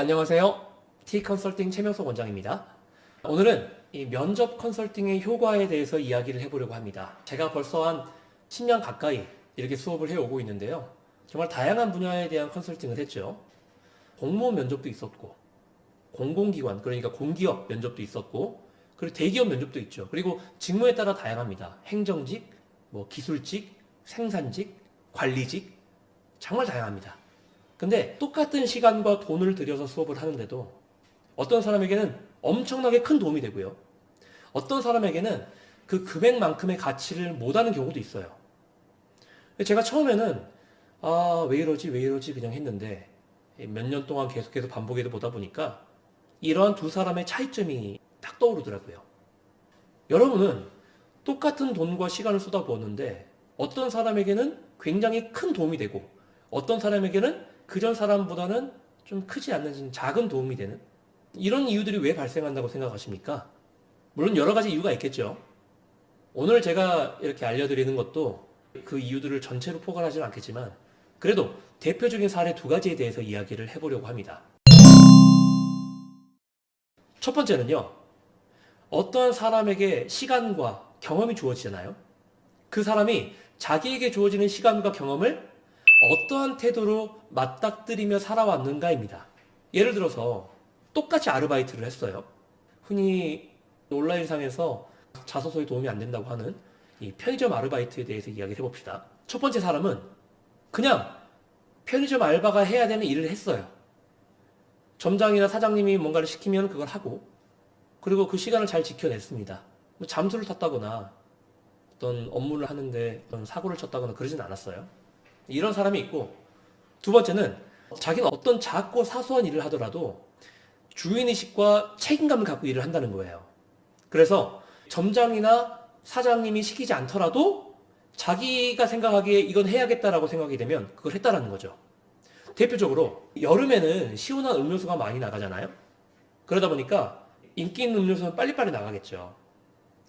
네, 안녕하세요. T컨설팅 최명석 원장입니다. 오늘은 이 면접 컨설팅의 효과에 대해서 이야기를 해보려고 합니다. 제가 벌써 한 10년 가까이 이렇게 수업을 해오고 있는데요. 정말 다양한 분야에 대한 컨설팅을 했죠. 공무원 면접도 있었고, 공공기관, 그러니까 공기업 면접도 있었고, 그리고 대기업 면접도 있죠. 그리고 직무에 따라 다양합니다. 행정직, 기술직, 생산직, 관리직, 정말 다양합니다. 근데 똑같은 시간과 돈을 들여서 수업을 하는데도 어떤 사람에게는 엄청나게 큰 도움이 되고요. 어떤 사람에게는 그 금액만큼의 가치를 못하는 경우도 있어요. 제가 처음에는 왜 이러지 그냥 했는데 몇 년 동안 계속해서 반복해서 보다 보니까 이러한 두 사람의 차이점이 딱 떠오르더라고요. 여러분은 똑같은 돈과 시간을 쏟아부었는데 어떤 사람에게는 굉장히 큰 도움이 되고 어떤 사람에게는 그전 사람보다는 좀 크지 않는 작은 도움이 되는 이런 이유들이 왜 발생한다고 생각하십니까? 물론 여러 가지 이유가 있겠죠. 오늘 제가 이렇게 알려드리는 것도 그 이유들을 전체로 포괄하지는 않겠지만 그래도 대표적인 사례 두 가지에 대해서 이야기를 해보려고 합니다. 첫 번째는요. 어떠한 사람에게 시간과 경험이 주어지잖아요. 그 사람이 자기에게 주어지는 시간과 경험을 어떠한 태도로 맞닥뜨리며 살아왔는가입니다. 예를 들어서 똑같이 아르바이트를 했어요. 흔히 온라인상에서 자소서에 도움이 안 된다고 하는 이 편의점 아르바이트에 대해서 이야기를 해봅시다. 첫 번째 사람은 그냥 편의점 알바가 해야 되는 일을 했어요. 점장이나 사장님이 뭔가를 시키면 그걸 하고 그리고 그 시간을 잘 지켜냈습니다. 잠수를 탔다거나 어떤 업무를 하는데 어떤 사고를 쳤다거나 그러진 않았어요. 이런 사람이 있고 두 번째는 자기는 어떤 작고 사소한 일을 하더라도 주인의식과 책임감을 갖고 일을 한다는 거예요. 그래서 점장이나 사장님이 시키지 않더라도 자기가 생각하기에 이건 해야겠다라고 생각이 되면 그걸 했다라는 거죠. 대표적으로 여름에는 시원한 음료수가 많이 나가잖아요. 그러다 보니까 인기 있는 음료수는 빨리빨리 나가겠죠.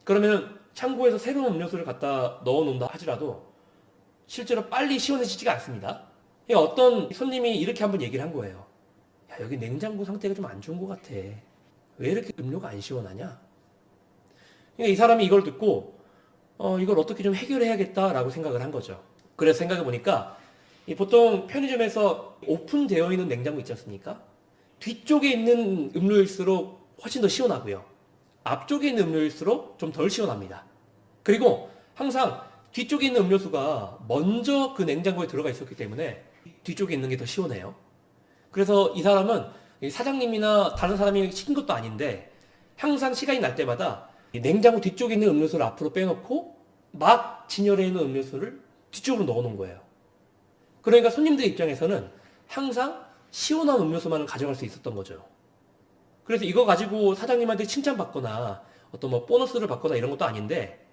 그러면 창고에서 새로운 음료수를 갖다 넣어놓는다 하더라도 실제로 빨리 시원해지지가 않습니다. 어떤 손님이 이렇게 한번 얘기를 한 거예요. 야, 여기 냉장고 상태가 좀 안 좋은 것 같아. 왜 이렇게 음료가 안 시원하냐? 이 사람이 이걸 듣고 이걸 어떻게 좀 해결해야겠다라고 생각을 한 거죠. 그래서 생각해 보니까 보통 편의점에서 오픈되어 있는 냉장고 있지 않습니까? 뒤쪽에 있는 음료일수록 훨씬 더 시원하고요. 앞쪽에 있는 음료일수록 좀 덜 시원합니다. 그리고 항상 뒤쪽에 있는 음료수가 먼저 그 냉장고에 들어가 있었기 때문에 뒤쪽에 있는 게 더 시원해요. 그래서 이 사람은 사장님이나 다른 사람이 시킨 것도 아닌데 항상 시간이 날 때마다 냉장고 뒤쪽에 있는 음료수를 앞으로 빼놓고 막 진열해 있는 음료수를 뒤쪽으로 넣어놓은 거예요. 그러니까 손님들 입장에서는 항상 시원한 음료수만을 가져갈 수 있었던 거죠. 그래서 이거 가지고 사장님한테 칭찬받거나 어떤 보너스를 받거나 이런 것도 아닌데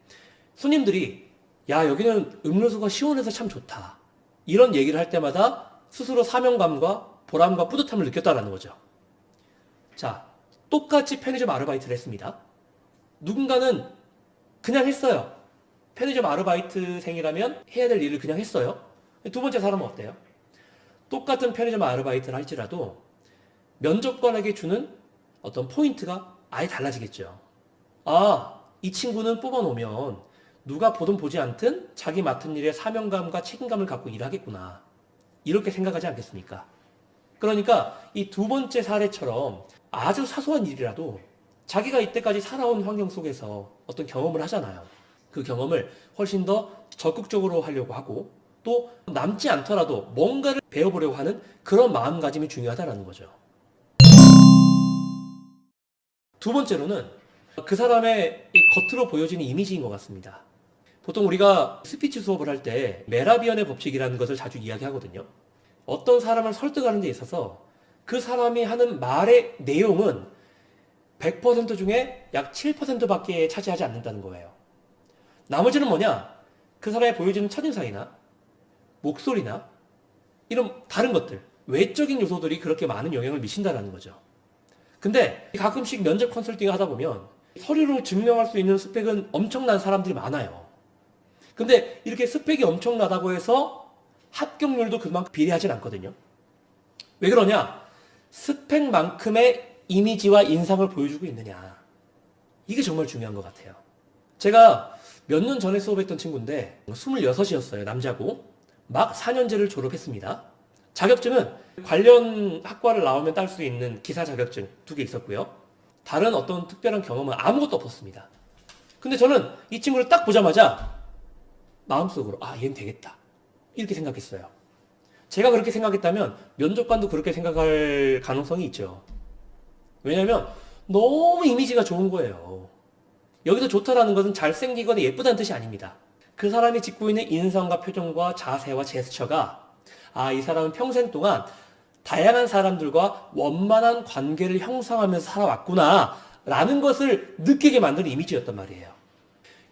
손님들이 야, 여기는 음료수가 시원해서 참 좋다. 이런 얘기를 할 때마다 스스로 사명감과 보람과 뿌듯함을 느꼈다라는 거죠. 자, 똑같이 편의점 아르바이트를 했습니다. 누군가는 그냥 했어요. 편의점 아르바이트생이라면 해야 될 일을 그냥 했어요. 두 번째 사람은 어때요? 똑같은 편의점 아르바이트를 할지라도 면접관에게 주는 어떤 포인트가 아예 달라지겠죠. 이 친구는 뽑아놓으면 누가 보든 보지 않든 자기 맡은 일에 사명감과 책임감을 갖고 일하겠구나. 이렇게 생각하지 않겠습니까? 그러니까 이 두 번째 사례처럼 아주 사소한 일이라도 자기가 이때까지 살아온 환경 속에서 어떤 경험을 하잖아요. 그 경험을 훨씬 더 적극적으로 하려고 하고 또 남지 않더라도 뭔가를 배워보려고 하는 그런 마음가짐이 중요하다는 거죠. 두 번째로는 그 사람의 이 겉으로 보여지는 이미지인 것 같습니다. 보통 우리가 스피치 수업을 할 때 메라비언의 법칙이라는 것을 자주 이야기하거든요. 어떤 사람을 설득하는 데 있어서 그 사람이 하는 말의 내용은 100% 중에 약 7%밖에 차지하지 않는다는 거예요. 나머지는 뭐냐? 그 사람이 보여지는 첫인상이나 목소리나 이런 다른 것들, 외적인 요소들이 그렇게 많은 영향을 미친다는 거죠. 근데 가끔씩 면접 컨설팅을 하다 보면 서류로 증명할 수 있는 스펙은 엄청난 사람들이 많아요. 근데 이렇게 스펙이 엄청나다고 해서 합격률도 그만큼 비례하진 않거든요. 왜 그러냐? 스펙만큼의 이미지와 인상을 보여주고 있느냐. 이게 정말 중요한 것 같아요. 제가 몇 년 전에 수업했던 친구인데 26이었어요. 남자고. 막 4년제를 졸업했습니다. 자격증은 관련 학과를 나오면 딸 수 있는 기사 자격증 2개 있었고요. 다른 어떤 특별한 경험은 아무것도 없었습니다. 근데 저는 이 친구를 딱 보자마자 마음속으로 얘는 되겠다. 이렇게 생각했어요. 제가 그렇게 생각했다면 면접관도 그렇게 생각할 가능성이 있죠. 왜냐면 너무 이미지가 좋은 거예요. 여기서 좋다라는 것은 잘생기거나 예쁘다는 뜻이 아닙니다. 그 사람이 짓고 있는 인상과 표정과 자세와 제스처가 이 사람은 평생 동안 다양한 사람들과 원만한 관계를 형성하면서 살아왔구나 라는 것을 느끼게 만드는 이미지였단 말이에요.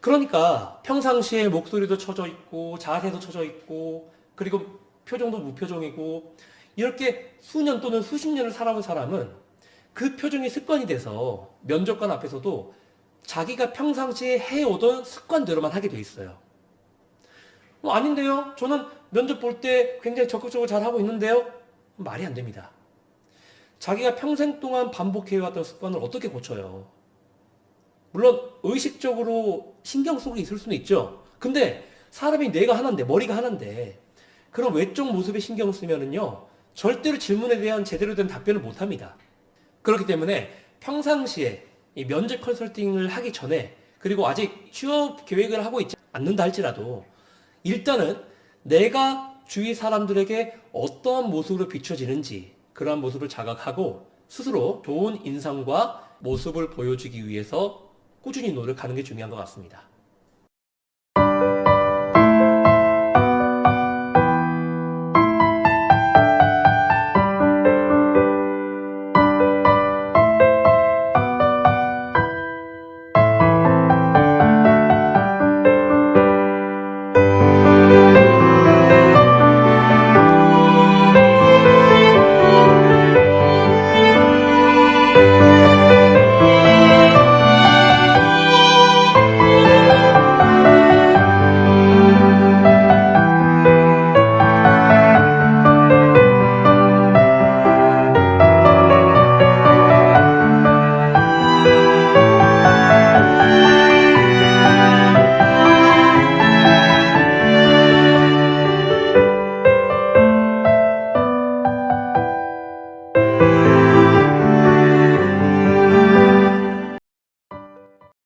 그러니까 평상시에 목소리도 쳐져 있고 자세도 쳐져 있고 그리고 표정도 무표정이고 이렇게 수년 또는 수십 년을 살아온 사람은 그 표정이 습관이 돼서 면접관 앞에서도 자기가 평상시에 해오던 습관대로만 하게 돼 있어요. 아닌데요? 저는 면접 볼 때 굉장히 적극적으로 잘하고 있는데요? 말이 안 됩니다. 자기가 평생 동안 반복해왔던 습관을 어떻게 고쳐요? 물론 의식적으로 신경 쓰고 있을 수는 있죠. 근데 사람이 뇌가 하나인데 머리가 하나인데 그런 외적 모습에 신경 쓰면은요 절대로 질문에 대한 제대로 된 답변을 못 합니다. 그렇기 때문에 평상시에 이 면접 컨설팅을 하기 전에 그리고 아직 취업 계획을 하고 있지 않는다 할지라도 일단은 내가 주위 사람들에게 어떠한 모습으로 비춰지는지 그러한 모습을 자각하고 스스로 좋은 인상과 모습을 보여주기 위해서 꾸준히 노력하는 게 중요한 것 같습니다.